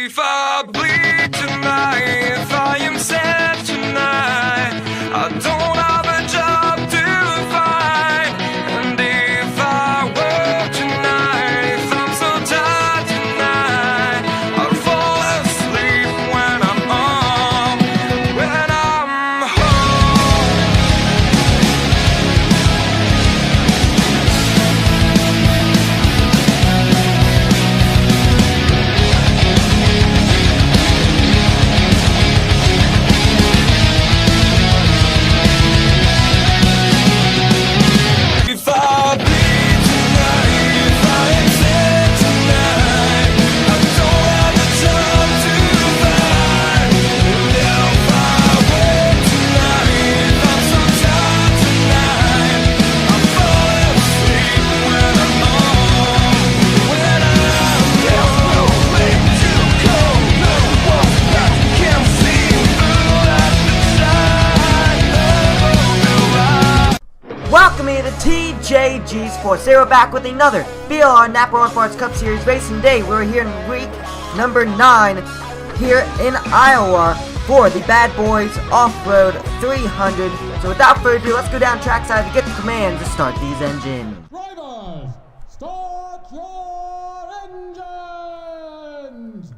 if I bleed tonight, if I am sad tonight, I don't have a job to find. And if I work tonight, if I'm so tired tonight, I'll fall asleep when I'm home, when I'm home. If I bleed tonight, if I am sad tonight, I don't have a job to find. And if I work tonight, if I'm so tired tonight, I'll fall asleep when I'm home, when I'm home. There's no way to go, no one that can see through at the side of the light. Welcome here to TJG Sports. Today we're back with another BLR Napa Auto Cup Series racing day. We're here in week number 9 here in Iowa for the Bad Boys Off-Road 300. So without further ado, let's go down trackside to get the commands to start these engines. Drivers, start your engines!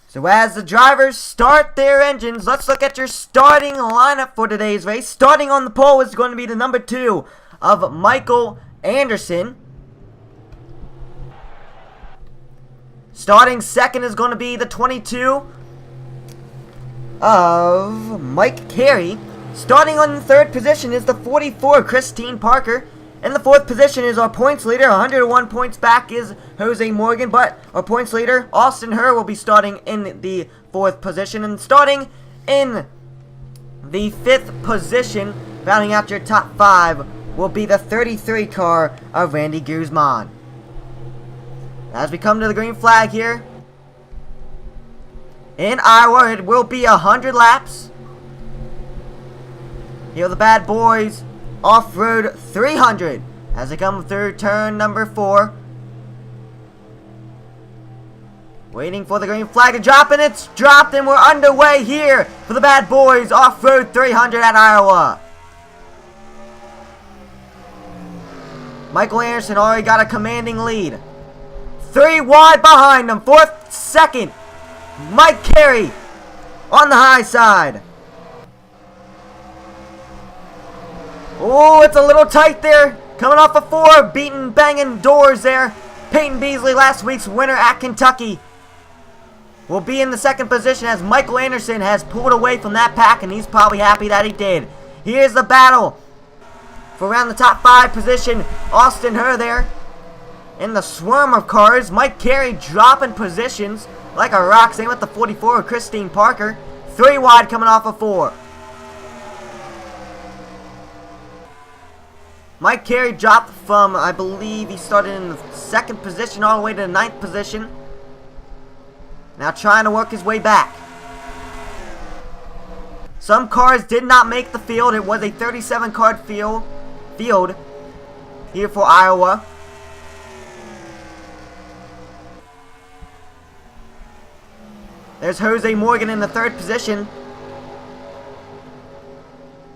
So as the drivers start their engines, let's look at your starting lineup for today's race. Starting on the pole is going to be the number 2 of Michael Anderson. Starting second is going to be the 22 of Mike Carey. Starting on the third position is the 44, Christine Parker. In the fourth position is our points leader. 101 points back is Jose Morgan, but our points leader, Austin Herr, will be starting in the fourth position. And starting in the fifth position, rounding out your top 5, will be the 33 car of Randy Guzman. As we come to the green flag here in Iowa, it will be 100 laps. Here are the Bad Boys Off-Road 300 as they come through turn number 4. Waiting for the green flag to drop, and it's dropped, and we're underway here for the Bad Boys Off-Road 300 at Iowa. Michael Anderson already got a commanding lead. 3 wide behind him. Fourth, second, Mike Carey on the high side. Oh, it's a little tight there. Coming off a 4, beating, banging doors there. Peyton Beasley, last week's winner at Kentucky, will be in the second position as Michael Anderson has pulled away from that pack, and he's probably happy that he did. Here's the battle for around the top 5 position. Austin Herr there in the swarm of cars. Mike Carey dropping positions like a rock. Same with the 44 of Christine Parker. 3 wide coming off a 4. Mike Carey dropped from, I believe he started in the second position all the way to the 9th position. Now trying to work his way back. Some cars did not make the field. It was a 37 car field here for Iowa. There's Jose Morgan in the 3rd position.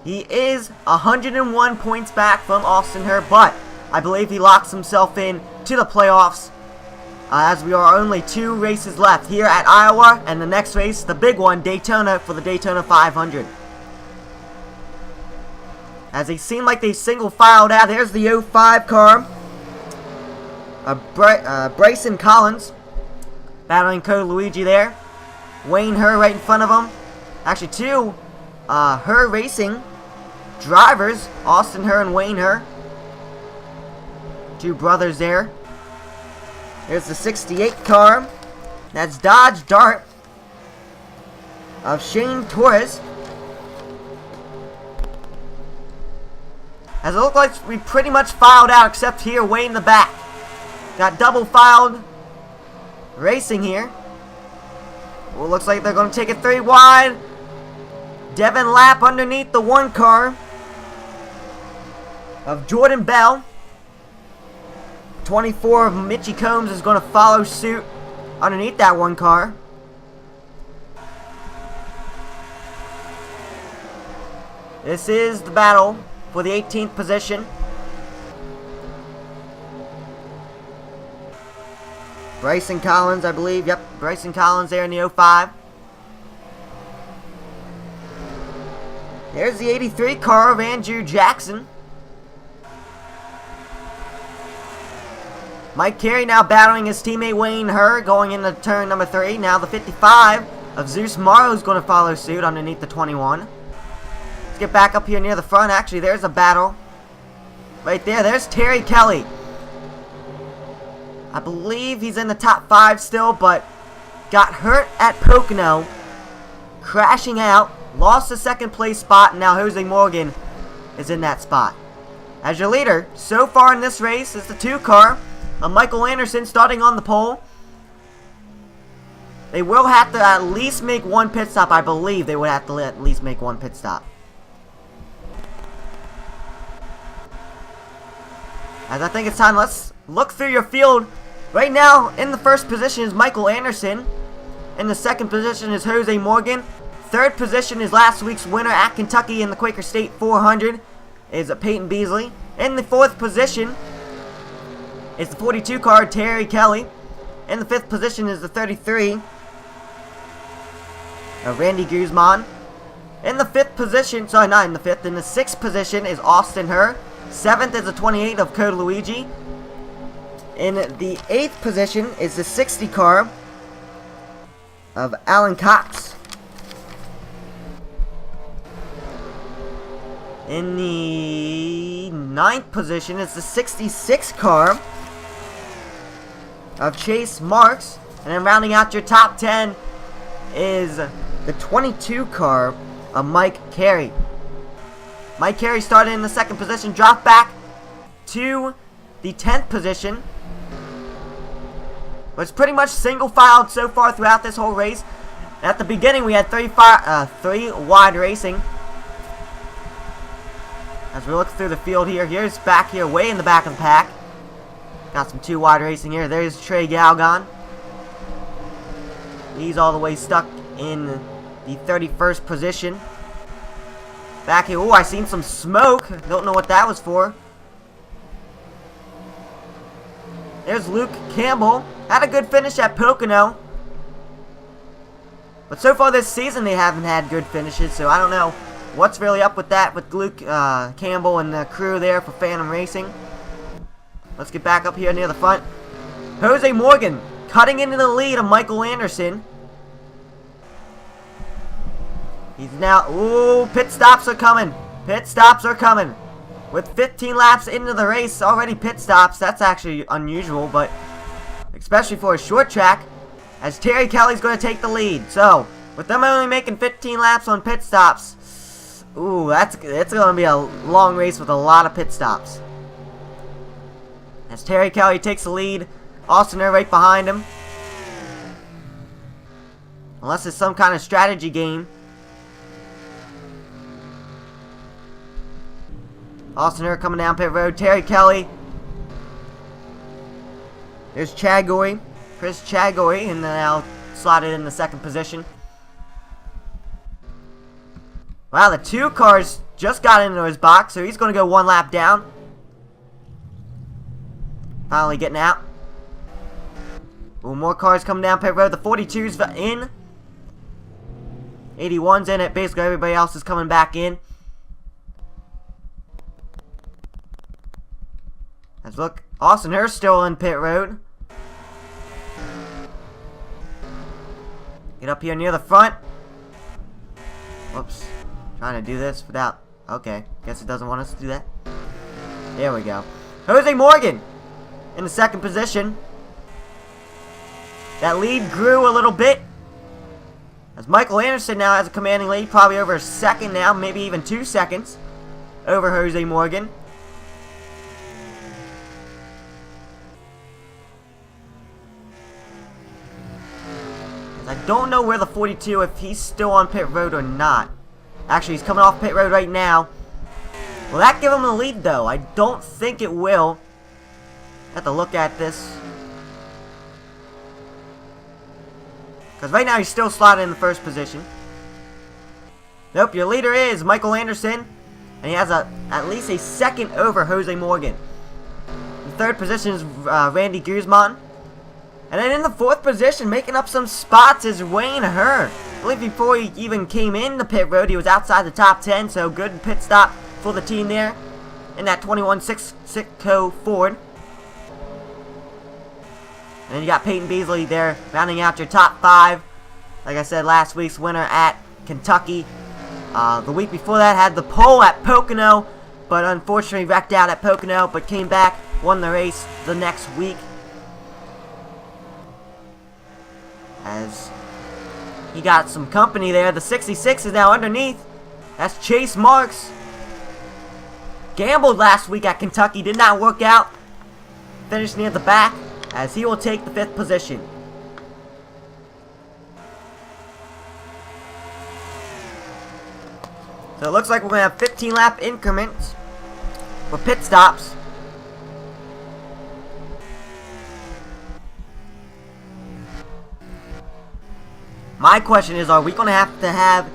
He is 101 points back from Austin Herr, but I believe he locks himself in to the playoffs as we are only 2 races left here at Iowa, and the next race, the big one, Daytona, for the Daytona 500. As they seem like they single filed out, there's the 05 car of Bryson Collins battling Code Luigi there. Wayne Herr right in front of him. Actually, 2 Herr Racing drivers, Austin Herr and Wayne Herr. 2 brothers there. Here's the 68 car. That's Dodge Dart of Shane Torres. As it looks like we pretty much filed out, except here way in the back. Got double filed racing here. Well, looks like they're going to take it 3 wide. Devin Lapp underneath the 1 car of Jordan Bell. 24 of Mitchie Combs is going to follow suit underneath that 1 car. This is the battle for the 18th position. Bryson Collins, I believe. Yep, Bryson Collins there in the 05. There's the 83 car of Andrew Jackson. Mike Carey now battling his teammate Wayne Herr going into turn number 3. Now the 55 of Zeus Morrow is going to follow suit underneath the 21. Let's get back up here near the front. Actually, there's a battle. Right there, there's Terry Kelly. I believe he's in the top 5 still, but got hurt at Pocono, crashing out, lost the second place spot, and now Jose Morgan is in that spot. As your leader, so far in this race, is the 2 car of Michael Anderson starting on the pole. They will have to at least make 1 pit stop. I believe they would have to at least make 1 pit stop. As I think it's time, let's look through your field. Right now, in the first position is Michael Anderson. In the second position is Jose Morgan. Third position is last week's winner at Kentucky in the Quaker State 400 is Peyton Beasley. In the fourth position is the 42 car, Terry Kelly. In the fifth position is the 33 of Randy Guzman. In the fifth position, sorry, not in the fifth, in the sixth position is Austin Herr. Seventh is the 28 of Code Luigi. In the 8th position is the 60 car of Alan Cox. In the 9th position is the 66 car of Chase Marks. And then rounding out your top 10 is the 22 car of Mike Carey. Mike Carey started in the 2nd position, dropped back to the 10th position. But it's pretty much single-filed so far throughout this whole race. At the beginning, we had 3 wide racing. As we look through the field here, here's back here, way in the back of the pack. Got some 2 wide racing here. There's Trey Galgon. He's all the way stuck in the 31st position. Back here, oh, I seen some smoke. Don't know what that was for. There's Luke Campbell. Had a good finish at Pocono. But so far this season they haven't had good finishes, so I don't know what's really up with that with Luke Campbell and the crew there for Phantom Racing. Let's get back up here near the front. Jose Morgan cutting into the lead of Michael Anderson. He's now, ooh, pit stops are coming. Pit stops are coming. With 15 laps into the race, already pit stops. That's actually unusual, but especially for a short track, as Terry Kelly's going to take the lead. So, with them only making 15 laps on pit stops, ooh, it's going to be a long race with a lot of pit stops. As Terry Kelly takes the lead, Austin Herr right behind him. Unless it's some kind of strategy game. Austin Herr coming down pit road. Terry Kelly. There's Chagoy. Chris Chagoy, and then now slotted in the 2nd position. Wow, the 2 cars just got into his box, so he's going to go 1 lap down. Finally getting out. Ooh, more cars coming down pit road. The 42's in. 81's in it. Basically, everybody else is coming back in. Let's look. Austin Herr still in pit road. Get up here near the front. Whoops. Trying to do this without... Okay. Guess it doesn't want us to do that. There we go. Jose Morgan in the 2nd position. That lead grew a little bit. As Michael Anderson now has a commanding lead. Probably over a second now. Maybe even 2 seconds. Over Jose Morgan. I don't know where the 42, if he's still on pit road or not. Actually, he's coming off pit road right now. Will that give him the lead, though? I don't think it will. Have to look at this. Because right now he's still slotted in the 1st position. Nope, your leader is Michael Anderson, and he has at least a second over Jose Morgan. In third position is Randy Guzman. And then in the fourth position, making up some spots, is Wayne Herr. I believe before he even came in the pit road, he was outside the top 10, so good pit stop for the team there in that 21-6 Sitco Ford. And then you got Peyton Beasley there, rounding out your top 5. Like I said, last week's winner at Kentucky. The week before that had the pole at Pocono, but unfortunately wrecked out at Pocono, but came back, won the race the next week. As he got some company there. The 66 is now underneath. That's Chase Marks. Gambled last week at Kentucky, did not work out. Finished near the back, as he will take the 5th position. So it looks like we're going to have 15 lap increments for pit stops. My question is, are we going to have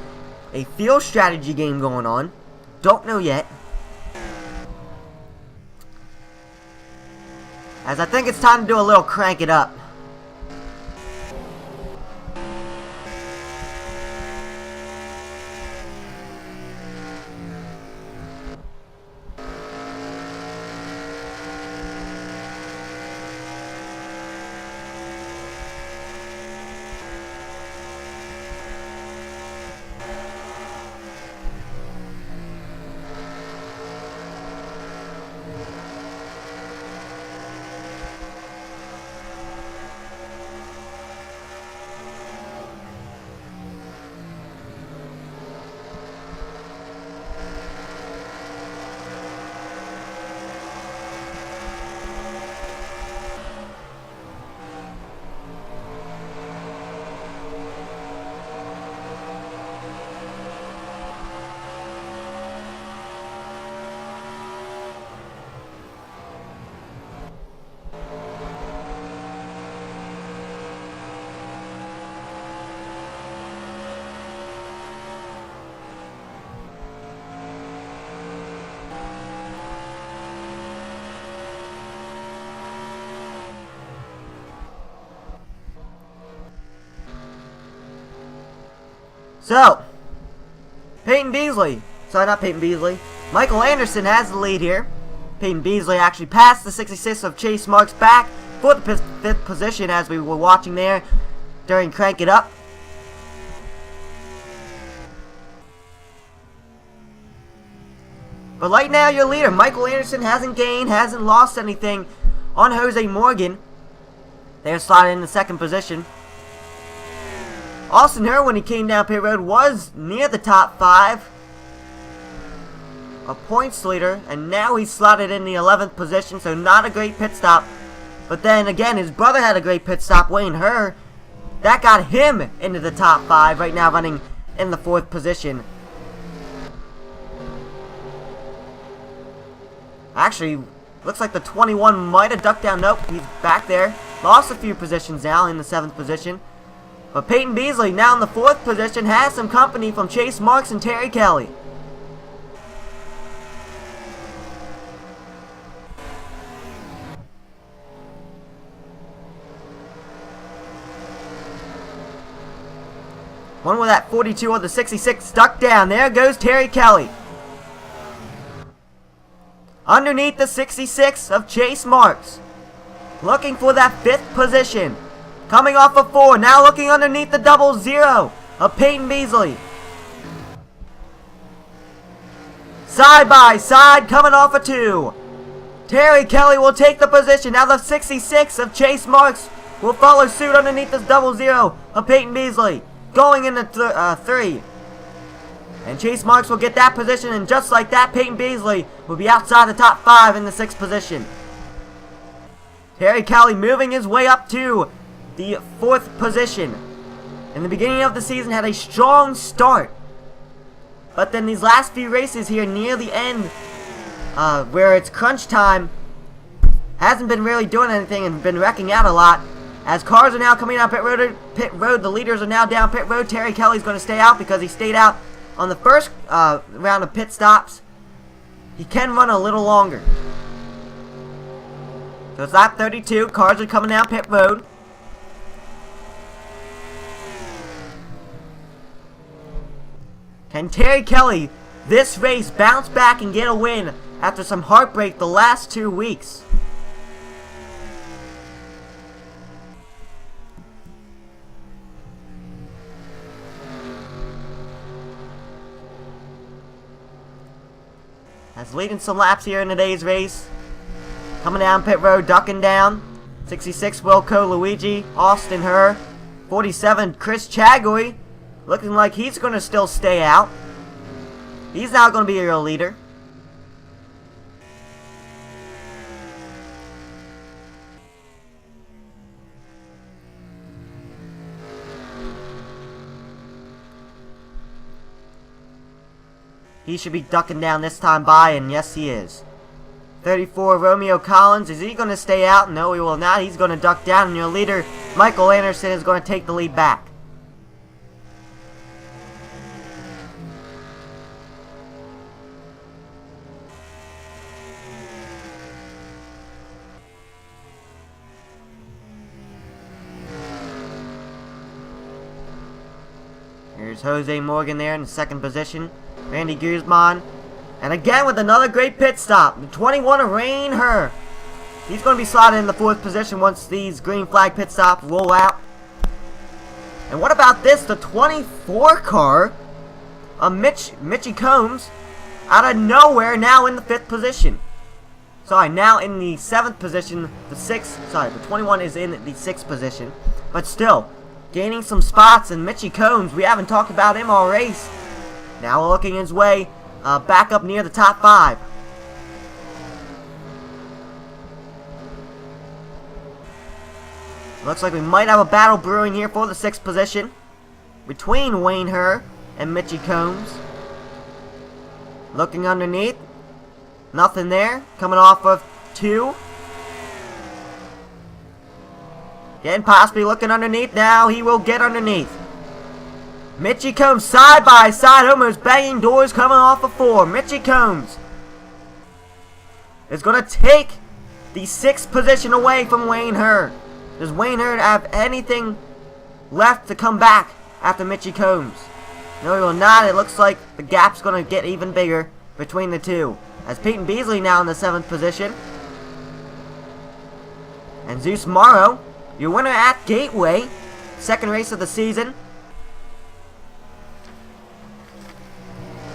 a field strategy game going on? Don't know yet. As I think it's time to do a little crank it up. So, Peyton Beasley, sorry, not Peyton Beasley, Michael Anderson has the lead here. Peyton Beasley actually passed the 66 of Chase Marks back for the 5th position, as we were watching there during Crank It Up. But right now, your leader, Michael Anderson, hasn't gained, hasn't lost anything on Jose Morgan. They're sliding in the 2nd position. Austin Herr, when he came down pit road, was near the top 5. A points leader, and now he's slotted in the 11th position, so not a great pit stop. But then again, his brother had a great pit stop, Wayne Herr. That got him into the top 5, right now running in the 4th position. Actually, looks like the 21 might have ducked down. Nope, he's back there. Lost a few positions now in the 7th position. But Peyton Beasley, now in the 4th position, has some company from Chase Marks and Terry Kelly. One with that 42 of the 66 stuck down. There goes Terry Kelly. Underneath the 66 of Chase Marks. Looking for that 5th position. Coming off of 4, now looking underneath the 00 of Peyton Beasley. Side by side, coming off of 2. Terry Kelly will take the position. Now the 66 of Chase Marks will follow suit underneath this 00 of Peyton Beasley. Going into 3. And Chase Marks will get that position, and just like that, Peyton Beasley will be outside the top 5 in the 6th position. Terry Kelly moving his way up to the 4th position. In the beginning of the season, had a strong start. But then these last few races here near the end, where it's crunch time, hasn't been really doing anything and been wrecking out a lot. As cars are now coming out pit road, the leaders are now down pit road. Terry Kelly's going to stay out because he stayed out on the first round of pit stops, he can run a little longer. So it's lap 32. Cars are coming down pit road. Can Terry Kelly this race bounce back and get a win after some heartbreak the last 2 weeks? As leading some laps here in today's race. Coming down pit road, ducking down. 66 Wilco Luigi, Austin Herr. 47 Chris Chagoy, looking like he's going to still stay out. He's now going to be your leader. He should be ducking down this time by, and yes he is. 34 Romeo Collins, is he going to stay out? No, he will not. He's going to duck down, and your leader, Michael Anderson, is going to take the lead back. Here's Jose Morgan there in the second position. Randy Guzman. And again with another great pit stop. The 21 Rain Her. He's going to be slotted in the 4th position once these green flag pit stops roll out. And what about this? The 24 car of Mitchy Combs out of nowhere now in the 5th position. Sorry, now in the 7th position. The 21 is in the 6th position. But still, gaining some spots. And Mitchy Combs, we haven't talked about him all race. Now looking his way back up near the top 5. Looks like we might have a battle brewing here for the 6th position between Wayne Herr and Mitchy Combs. Looking underneath, nothing there. Coming off of 2. Again, possibly looking underneath. Now he will get underneath. Mitchy Combs side by side, almost banging doors, coming off of 4. Mitchy Combs is going to take the 6th position away from Wayne Herr. Does Wayne Herr have anything left to come back after Mitchy Combs? No, he will not. It looks like the gap's going to get even bigger between the two. As Peyton Beasley now in the 7th position. And Zeus Morrow, your winner at Gateway. 2nd race of the season.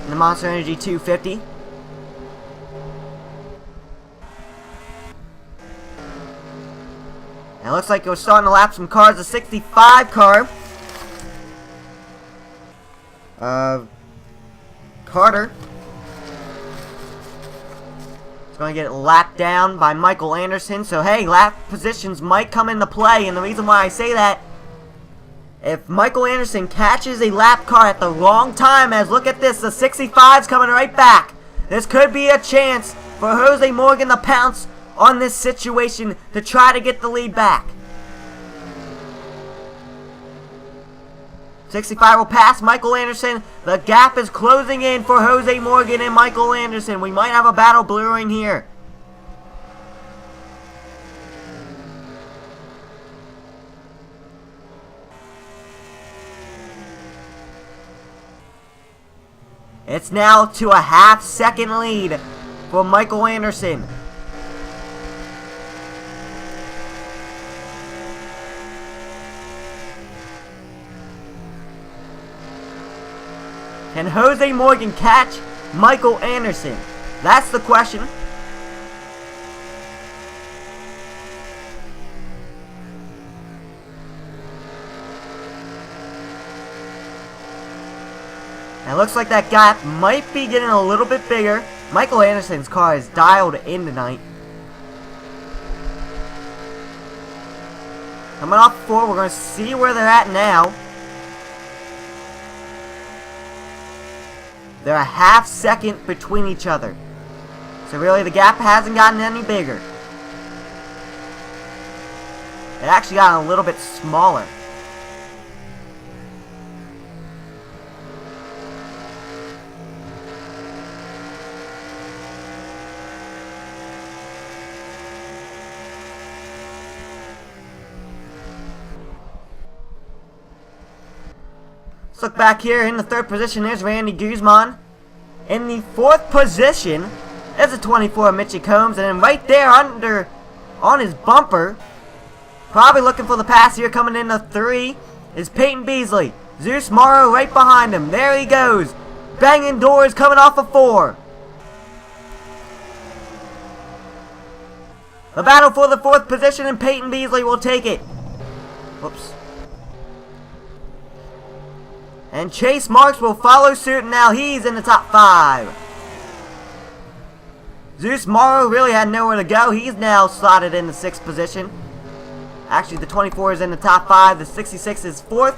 The Monster Energy 250. And it looks like we're starting to lap some cars. The 65 car. Carter. It's going to get lapped down by Michael Anderson. So hey, lap positions might come into play. And the reason why I say that, if Michael Anderson catches a lap car at the wrong time, as look at this, the 65's coming right back. This could be a chance for Jose Morgan to pounce on this situation to try to get the lead back. 65 will pass Michael Anderson. The gap is closing in for Jose Morgan and Michael Anderson. We might have a battle brewing here. It's now to a half-second lead for Michael Anderson. Can Jose Morgan catch Michael Anderson? That's the question. And it looks like that gap might be getting a little bit bigger. Michael Anderson's car is dialed in tonight. Coming off 4, we're going to see where they're at now. They're a half-second between each other. So really, the gap hasn't gotten any bigger. It actually got a little bit smaller. Let's look back here. In the 3rd position, there's Randy Guzman. In the 4th position is a 24 Mitchie Combs. And then right there under on his bumper, probably looking for the pass here, coming in the 3 is Peyton Beasley. Zeus Morrow right behind him. There he goes. Banging doors coming off of 4. The battle for the 4th position, and Peyton Beasley will take it. Whoops. And Chase Marks will follow suit, and now he's in the top 5. Zeus Morrow really had nowhere to go. He's now slotted in the 6th position. Actually, the 24 is in the top 5. The 66 is 4th.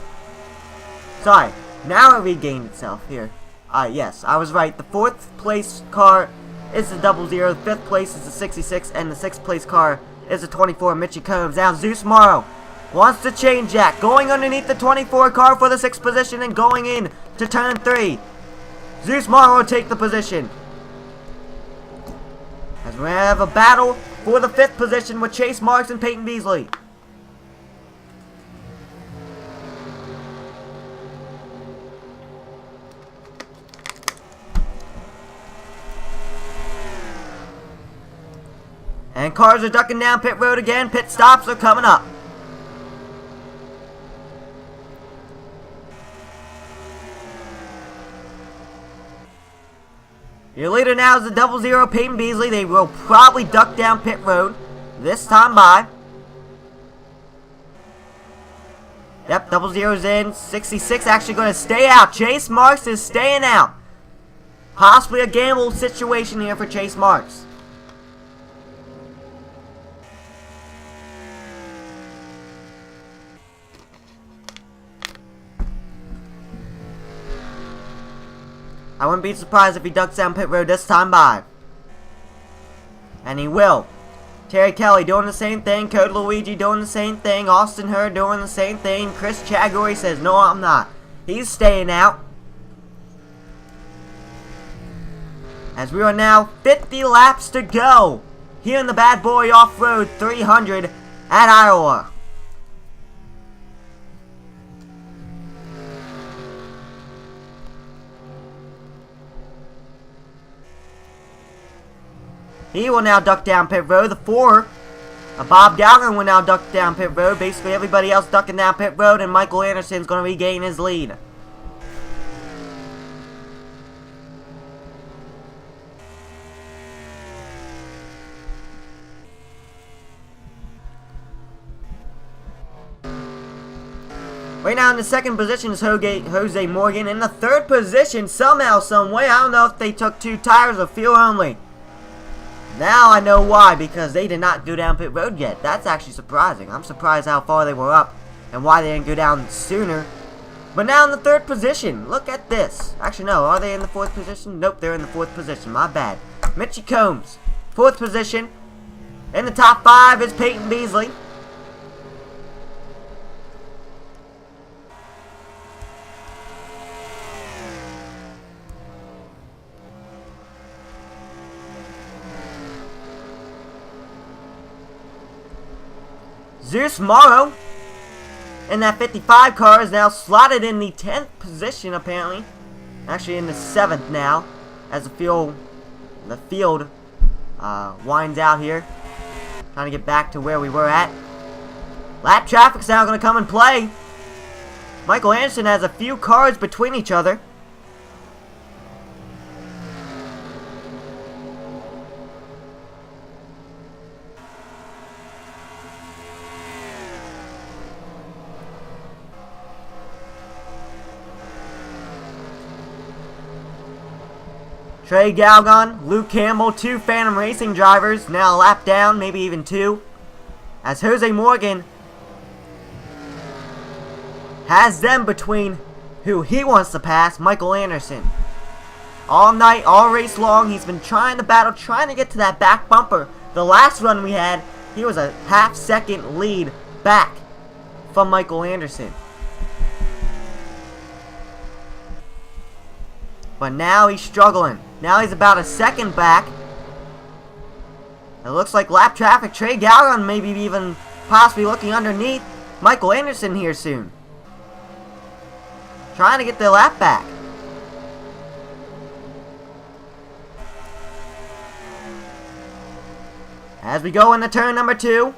Sorry. Now it regained itself here. Yes, I was right. The 4th place car is the 00. The 5th place is the 66. And the 6th place car is the 24 Mitchie Combs. Now Zeus Morrow wants to change that. Going underneath the 24 car for the 6th position and going in to turn 3. Zeus Morrow will take the position. As we have a battle for the 5th position with Chase Marks and Peyton Beasley. And cars are ducking down pit road again. Pit stops are coming up. Your leader now is the 00 Peyton Beasley. They will probably duck down pit road this time by. Yep, 00's in. 66 actually going to stay out. Chase Marks is staying out. Possibly a gamble situation here for Chase Marks. I wouldn't be surprised if he ducks down pit road this time by. And he will. Terry Kelly doing the same thing. Code Luigi doing the same thing. Austin Hurd doing the same thing. Chris Chagory says, no, I'm not. He's staying out. As we are now 50 laps to go here in the Bad Boy Off-Road 300 at Iowa. He will now duck down pit road. The 4, Bob Gallagher will now duck down pit road. Basically everybody else ducking down pit road, and Michael Anderson's going to regain his lead. Right now in the 2nd position is Jose Morgan. In the 3rd position, somehow, someway, I don't know if they took 2 tires or fuel only. Now I know why, because they did not go down pit road yet. That's actually surprising. I'm surprised how far they were up and why they didn't go down sooner. But now in the 3rd position, look at this. Actually, no, are they in the 4th position? Nope, they're in the 4th position. My bad. Mitchie Combs, 4th position. In the top 5 is Peyton Beasley. Zeus Morrow in that 55 car is now slotted in the 10th position, apparently. Actually in the 7th now, as the field winds out here. Trying to get back to where we were at. Lap traffic's now going to come and play. Michael Anderson has a few cars between each other. Trey Galgon, Luke Campbell, 2 Phantom Racing drivers, now a lap down, maybe even 2. As Jose Morgan has them between who he wants to pass, Michael Anderson. All night, all race long, he's been trying to battle, trying to get to that back bumper. The last run we had, he was a half-second lead back from Michael Anderson. But now he's struggling. Now he's about a second back. It looks like lap traffic. Trey Gallion maybe even possibly looking underneath Michael Anderson here soon. trying to get their lap back. As we go into turn number 2.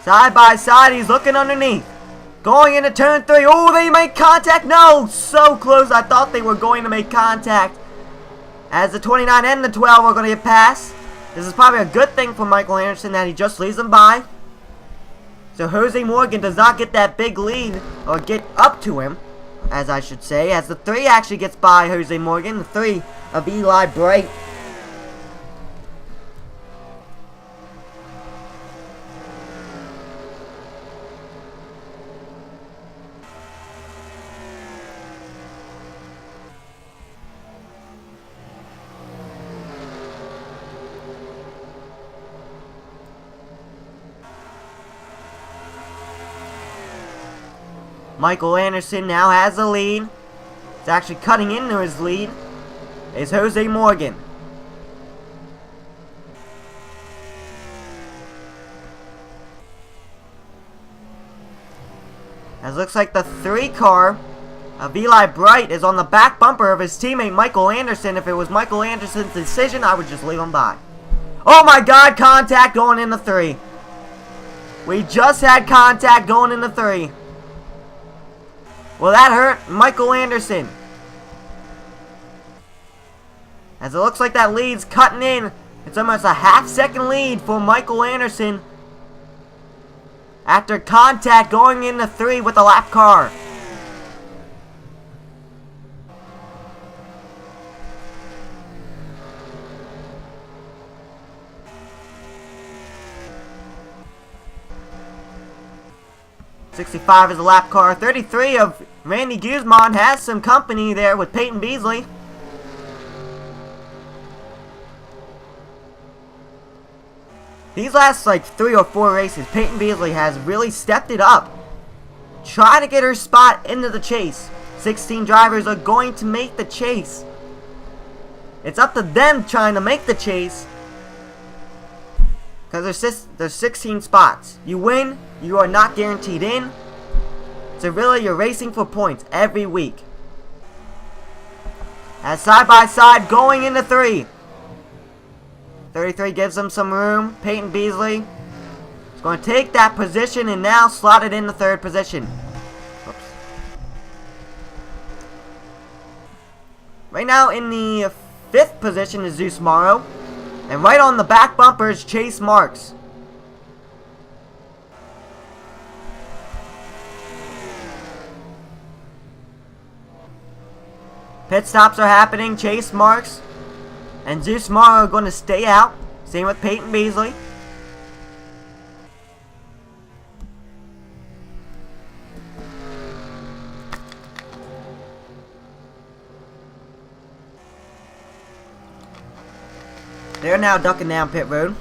Side by side, he's looking underneath. Going into turn 3. Oh, they make contact. No, so close. I thought they were going to make contact. As the 29 and the 12 are going to get past. This is probably a good thing for Michael Anderson that he just leaves them by. So Jose Morgan does not get that big lead, or get up to him, as I should say. As the 3 actually gets by Jose Morgan. The 3 of Eli Bright. Michael Anderson now has the lead. It's actually cutting into his lead. Is Jose Morgan. As looks like the 3 car of Eli Bright is on the back bumper of his teammate Michael Anderson. If it was Michael Anderson's decision, I would just leave him by. Oh my God, contact going into 3. We just had contact going into 3. Well, that hurt Michael Anderson. As it looks like that lead's cutting in. It's almost a half-second lead for Michael Anderson. After contact going into 3 with the lap car. .65 is the lap car. 33 of Randy Guzman has some company there with Peyton Beasley. These last like 3 or 4 races, Peyton Beasley has really stepped it up. Trying to get her spot into the chase. 16 drivers are going to make the chase. It's up to them trying to make the chase. Because there's 16 spots. You win, you are not guaranteed in. So really, you're racing for points every week. As side by side going into 3. 33 gives them some room. Peyton Beasley is going to take that position and now slot it in the 3rd position. Oops. Right now in the 5th position is Zeus Morrow. And right on the back bumper is Chase Marks. Pit stops are happening. Chase Marks and Zeus Morrow are going to stay out. Same with Peyton Beasley. They're now ducking down pit road.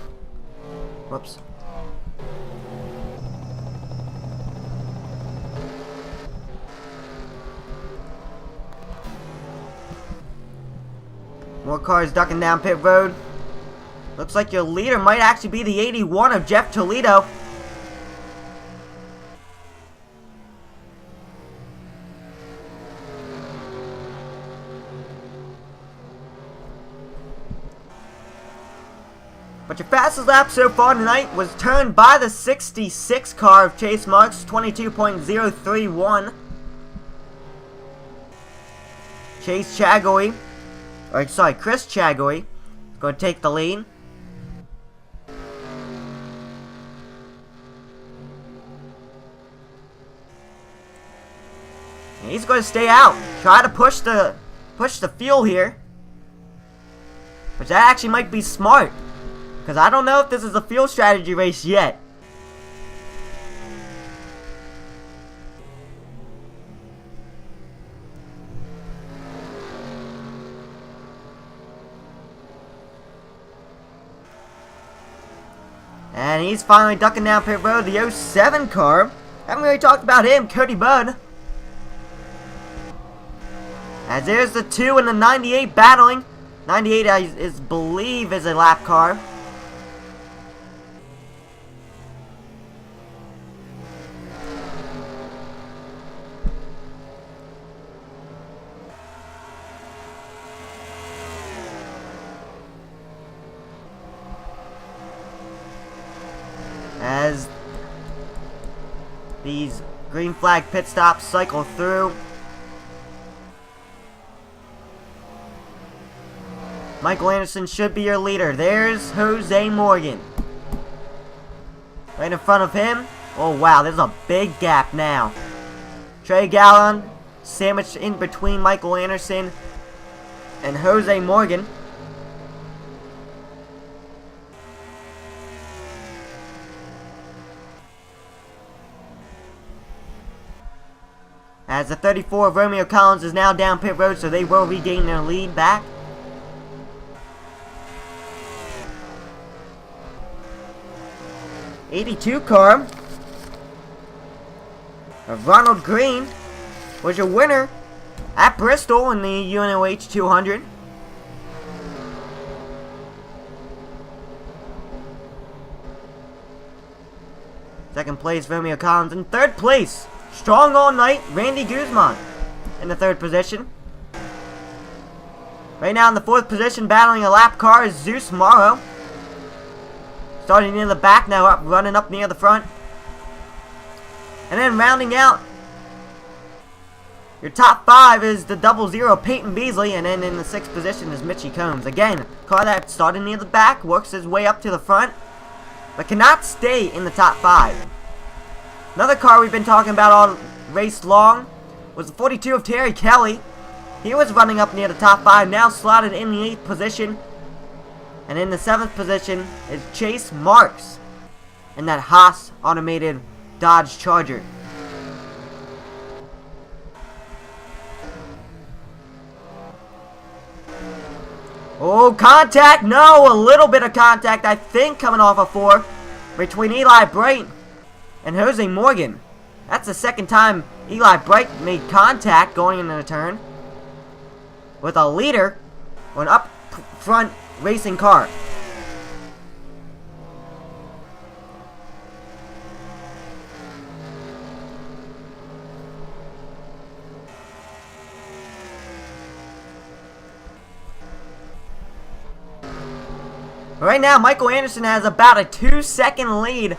Whoops. More cars ducking down pit road. Looks like your leader might actually be the 81 of Jeff Toledo. But your fastest lap so far tonight was turned by the 66 car of Chase Marks, 22.031. Chris Chagoy is going to take the lead. And he's going to stay out. Try to push the fuel here. Which that actually might be smart. Because I don't know if this is a fuel strategy race yet. And he's finally ducking down pit road. The 07 car. Haven't really talked about him. Cody Budd. As there's the 2 and the 98 battling. 98 I believe is a lap car. as these green flag pit stops cycle through. Michael Anderson should be your leader. There's Jose Morgan. Right in front of him. Oh wow, there's a big gap now. Trey Gallon sandwiched in between Michael Anderson and Jose Morgan. As the 34 of Romeo Collins is now down pit road, so they will regain their lead back. '82 car of Ronald Green was your winner at Bristol in the UNOH 200. Second place, Romeo Collins. In third place, strong all night, Randy Guzman in the third position. Right now in the fourth position, battling a lap car, is Zeus Morrow. Starting near the back, now up, running up near the front. And then rounding out your top five is the 00 Peyton Beasley, and then in the sixth position is Mitchie Combs. Again, car that started near the back, works his way up to the front, but cannot stay in the top five. Another car we've been talking about all race long was the 42 of Terry Kelly. He was running up near the top five, now slotted in the 8th position. And in the 7th position is Chase Marks in that Haas automated Dodge Charger. Oh, contact! No, a little bit of contact, I think, coming off of 4 between Eli Bright and Jose Morgan. That's the second time Eli Bright made contact going into the turn with a leader or an up front racing car. Right now, Michael Anderson has about a 2-second lead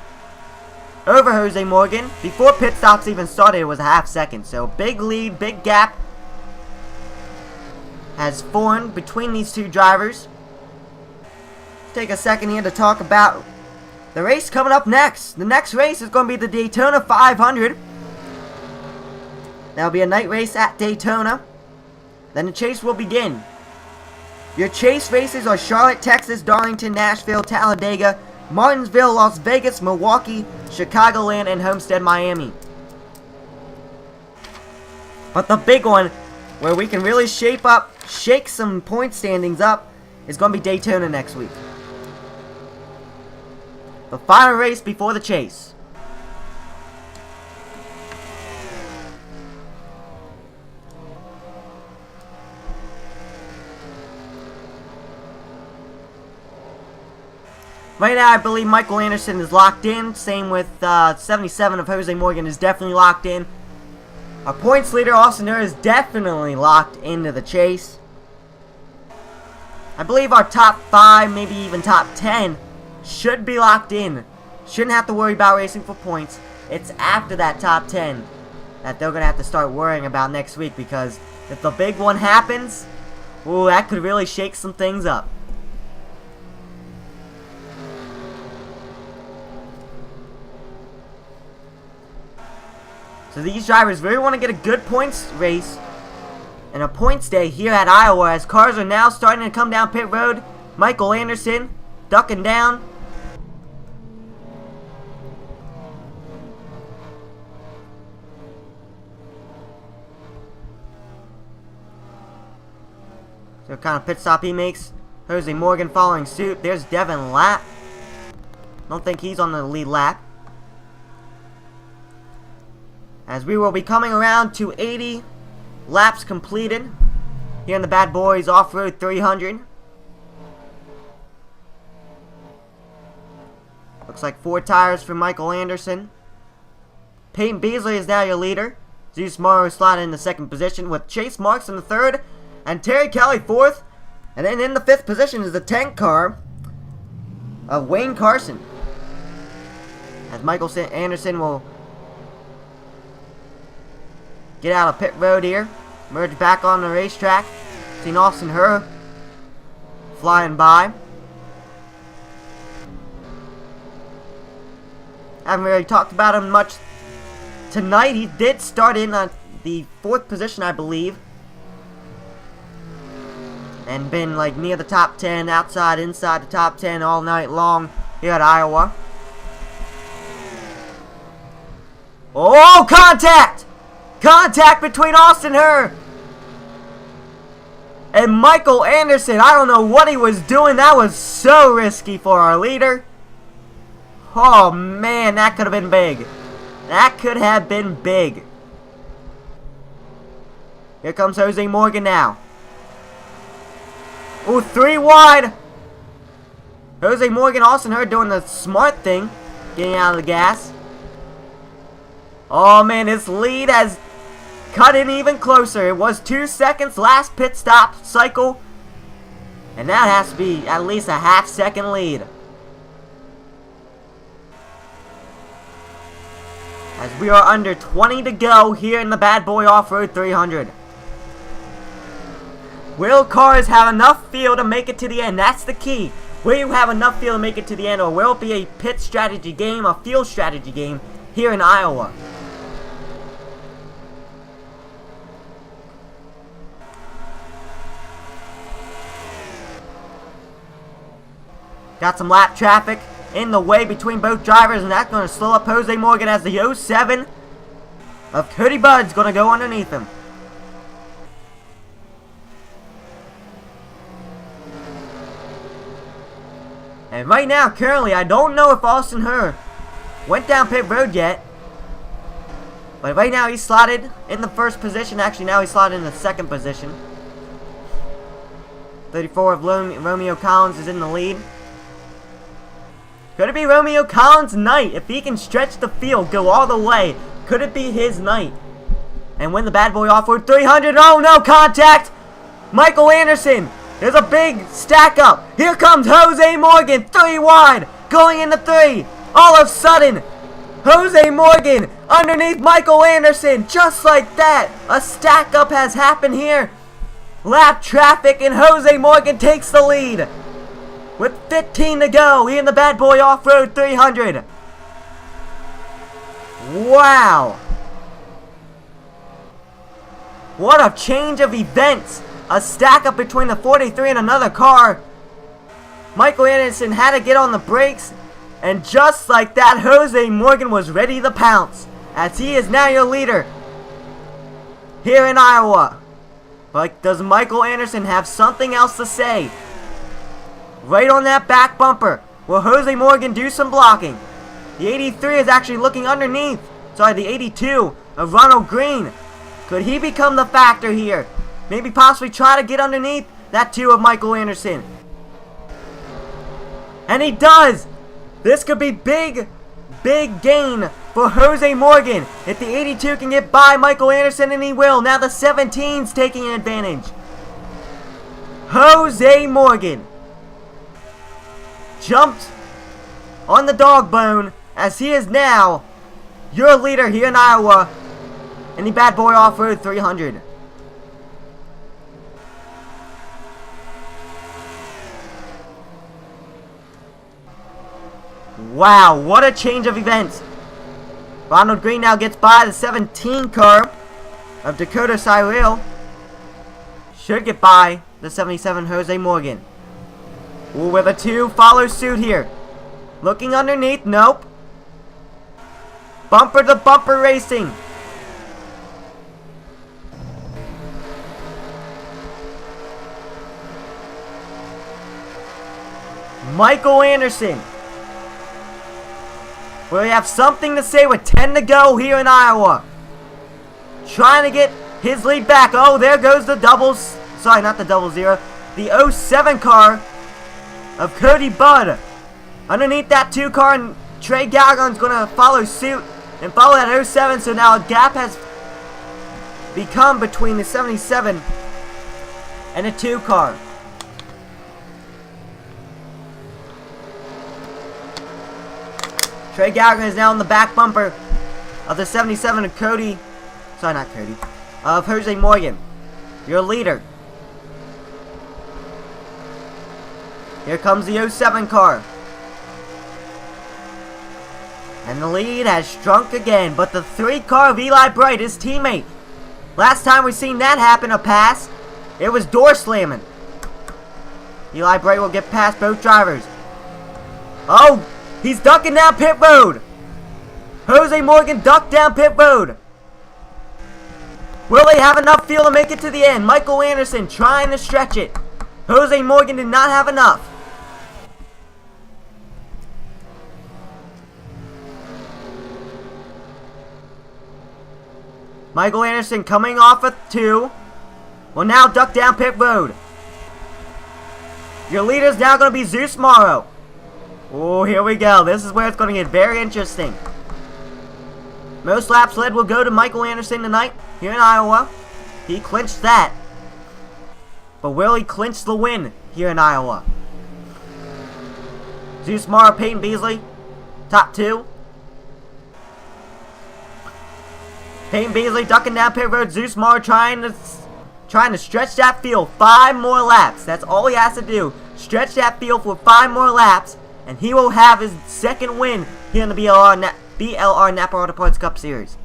over Jose Morgan. Before pit stops even started, it was a half second. So big lead, big gap has formed between these two drivers. Take a second here to talk about the race coming up next. The next race is going to be the Daytona 500. That'll be a night race at Daytona. Then the chase will begin. Your chase races are Charlotte, Texas, Darlington, Nashville, Talladega, Martinsville, Las Vegas, Milwaukee, Chicagoland, and Homestead, Miami. But the big one, where we can really shake some point standings up, is going to be Daytona next week. The final race before the chase. Right now, I believe Michael Anderson is locked in. Same with 77 of Jose Morgan is definitely locked in. Our points leader, Austin Earl, is definitely locked into the chase. I believe our top 5, maybe even top 10, should be locked in. Shouldn't have to worry about racing for points. It's after that top 10 that they're going to have to start worrying about next week, because if the big one happens, ooh, that could really shake some things up. So these drivers really want to get a good points race and a points day here at Iowa, as cars are now starting to come down pit road. Michael Anderson ducking down. So what kind of pit stop he makes. Jose Morgan following suit. There's Devin Lapp. Don't think he's on the lead lap. As we will be coming around to 80 laps completed here in the Bad Boys Off-Road 300. Looks like 4 tires for Michael Anderson. Peyton Beasley is now your leader. Zeus Morrow slotted in the second position with Chase Marks in the third and Terry Kelly fourth. And then in the 5th position is the tank car of Wayne Carson. as Michael Anderson will get out of pit road here, merge back on the racetrack. Seen Austin Herr flying by. Haven't really talked about him much tonight. He did start in on the 4th position, I believe, and been like near the top 10, outside, inside the top 10 all night long here at Iowa. Oh, contact! Contact between Austin Herr and Michael Anderson. I don't know what he was doing. That was so risky for our leader. Oh man, that could have been big. That could have been big. Here comes Jose Morgan now. Ooh, 3 wide. Jose Morgan, Austin Herr doing the smart thing, getting out of the gas. Oh man, his lead has cut in even closer. It was 2 seconds last pit stop cycle, and that has to be at least a half-second lead. As we are under 20 to go here in the Bad Boy Off-Road 300. Will cars have enough fuel to make it to the end? That's the key. Will you have enough fuel to make it to the end, or will it be a pit strategy game, a fuel strategy game here in Iowa? Got some lap traffic in the way between both drivers, and that's going to slow up Jose Morgan as the 07 of Cody Budd's going to go underneath him. And right now, currently, I don't know if Austin Herr went down pit road yet. But right now, he's slotted in the 1st position. Actually, now he's slotted in the 2nd position. 34 of Romeo Collins is in the lead. Could it be Romeo Collins' night? If he can stretch the field, go all the way, could it be his night? And win the Bad Boy Off-Road 300. Oh no, contact! Michael Anderson. There's a big stack up. Here comes Jose Morgan, 3 wide, going into 3. All of a sudden, Jose Morgan underneath Michael Anderson. Just like that, a stack up has happened here. Lap traffic, and Jose Morgan takes the lead. With 15 to go, he in the Bad Boy Off-Road 300. Wow. What a change of events. A stack up between the 43 and another car. Michael Anderson had to get on the brakes. And just like that, Jose Morgan was ready to pounce, as he is now your leader here in Iowa. But does Michael Anderson have something else to say? Right on that back bumper. Will Jose Morgan do some blocking? The 83 is actually looking underneath. Sorry, the 82 of Ronald Green. Could he become the factor here? Maybe possibly try to get underneath that 2 of Michael Anderson. And he does! This could be big gain for Jose Morgan. If the 82 can get by Michael Anderson, and he will. Now the 17's taking an advantage. Jose Morgan jumped on the dog bone, as he is now your leader here in Iowa in the Bad Boy Off-Road 300. Wow, what a change of events. Ronald Green now gets by the 17 car of Dakota Cyril. Should get by the 77 Jose Morgan. Ooh, where the 2 follow suit here. Looking underneath, nope. Bumper to bumper racing. Michael Anderson. We have something to say with 10 to go here in Iowa. Trying to get his lead back. Oh, there goes the doubles. Sorry, not the 00. The 07 car of Cody Budd. Underneath that 2 car, and Trey Galgon's going to follow suit and follow that 07. So now a gap has become between the 77 and the 2 car. Trey Gallagher is now in the back bumper of the 77 of Cody. Sorry, not Cody. Of Jose Morgan, your leader. Here comes the 07 car. And the lead has shrunk again, but the 3 car of Eli Bright, his teammate. Last time we seen that happen, a pass, it was door slamming. Eli Bright will get past both drivers. Oh, he's ducking down pit road. Jose Morgan ducked down pit road. Will they have enough fuel to make it to the end? Michael Anderson trying to stretch it. Jose Morgan did not have enough. Michael Anderson coming off of 2 will now duck down pit road. Your leader is now going to be Zeus Morrow. Oh, here we go. This is where it's going to get very interesting. Most laps led will go to Michael Anderson tonight here in Iowa. He clinched that. But will he clinch the win here in Iowa? Zeus Morrow, Peyton Beasley, top 2. Peyton Beasley ducking down pit road. Zeus Morrow trying to stretch that field 5 more laps. That's all he has to do. Stretch that field for 5 more laps, and he will have his second win here in the BLR Napa Auto Parts Cup Series.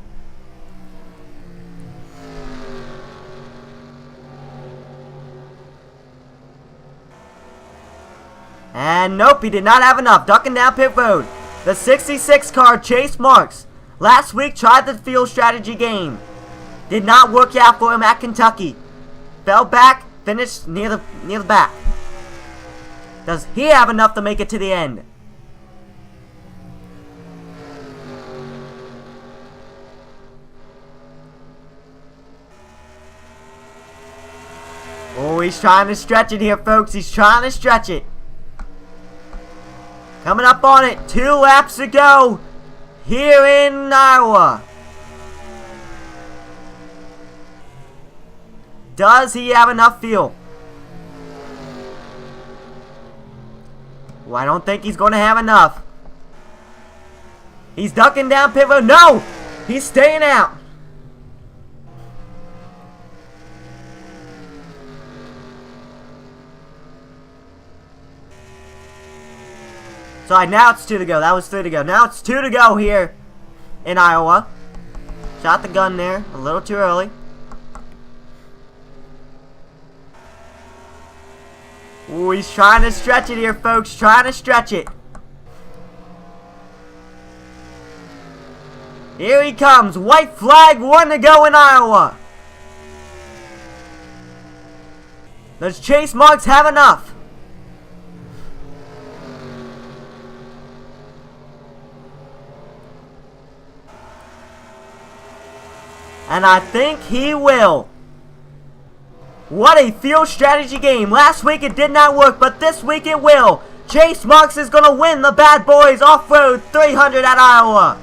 And nope, he did not have enough. Ducking down pit road. The 66 car, Chase Marks, last week tried the field strategy game. Did not work out for him at Kentucky. Fell back, finished near the back. Does he have enough to make it to the end? Oh, he's trying to stretch it here, folks. He's trying to stretch it. Coming up on it. 2 laps to go here in Iowa. Does he have enough fuel? Well, I don't think he's going to have enough. He's ducking down pit road. No! He's staying out. Sorry, now it's 2 to go. That was 3 to go. Now it's 2 to go here in Iowa. Shot the gun there a little too early. Ooh, he's trying to stretch it here, folks. Trying to stretch it. Here he comes. White flag, 1 to go in Iowa. Does Chase Marks have enough? And I think he will. What a field strategy game. Last week it did not work, but this week it will. Chase Marks is going to win the Bad Boys Off-Road 300 at Iowa.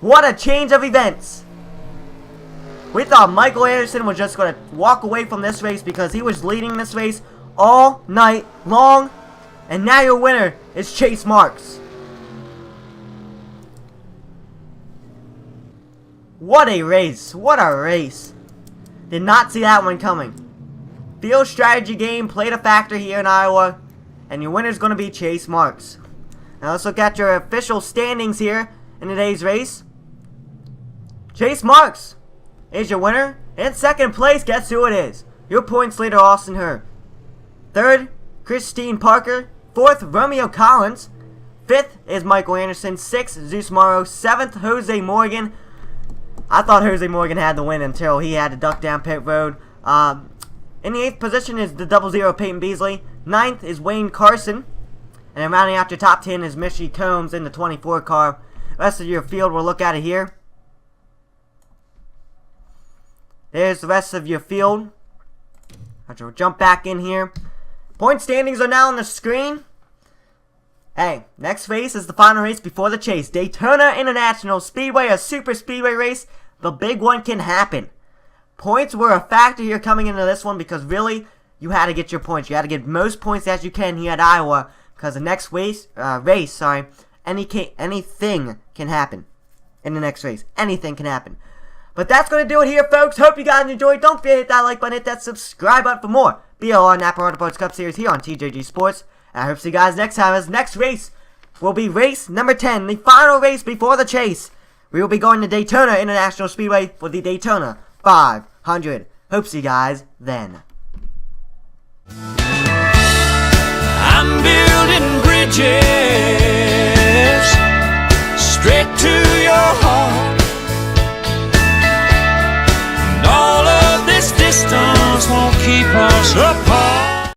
What a change of events. We thought Michael Anderson was just going to walk away from this race because he was leading this race all night long. And now your winner is Chase Marks. What a race. What a race. Did not see that one coming. Field strategy game played a factor here in Iowa. And your winner is going to be Chase Marks. Now let's look at your official standings here in today's race. Chase Marks is your winner. In second place, guess who it is? Your points leader, Austin Herr. Third, Christine Parker. Fourth, Romeo Collins. Fifth is Michael Anderson. Sixth, Zeus Morrow. Seventh, Jose Morgan. I thought Jose Morgan had the win until he had to duck down pit road. In the 8th position is the 00 Peyton Beasley. 9th is Wayne Carson. And then rounding out your top 10 is Missy Combs in the 24 car. Rest of your field, we'll look at it here. There's the rest of your field. I'll jump back in here. Point standings are now on the screen. Hey, next race is the final race before the chase. Daytona International Speedway, a super speedway race. The big one can happen. Points were a factor here coming into this one because really, you had to get your points. You had to get most points as you can here at Iowa because the next anything can happen in the next race. Anything can happen. But that's going to do it here, folks. Hope you guys enjoyed. Don't forget to hit that like button, hit that subscribe button for more BLR Napa Motorsports Cup Series here on TJG Sports. And I hope to see you guys next time, as next race will be race number 10, the final race before the chase. We will be going to Daytona International Speedway for the Daytona 500. Hope to see you guys then. I'm building bridges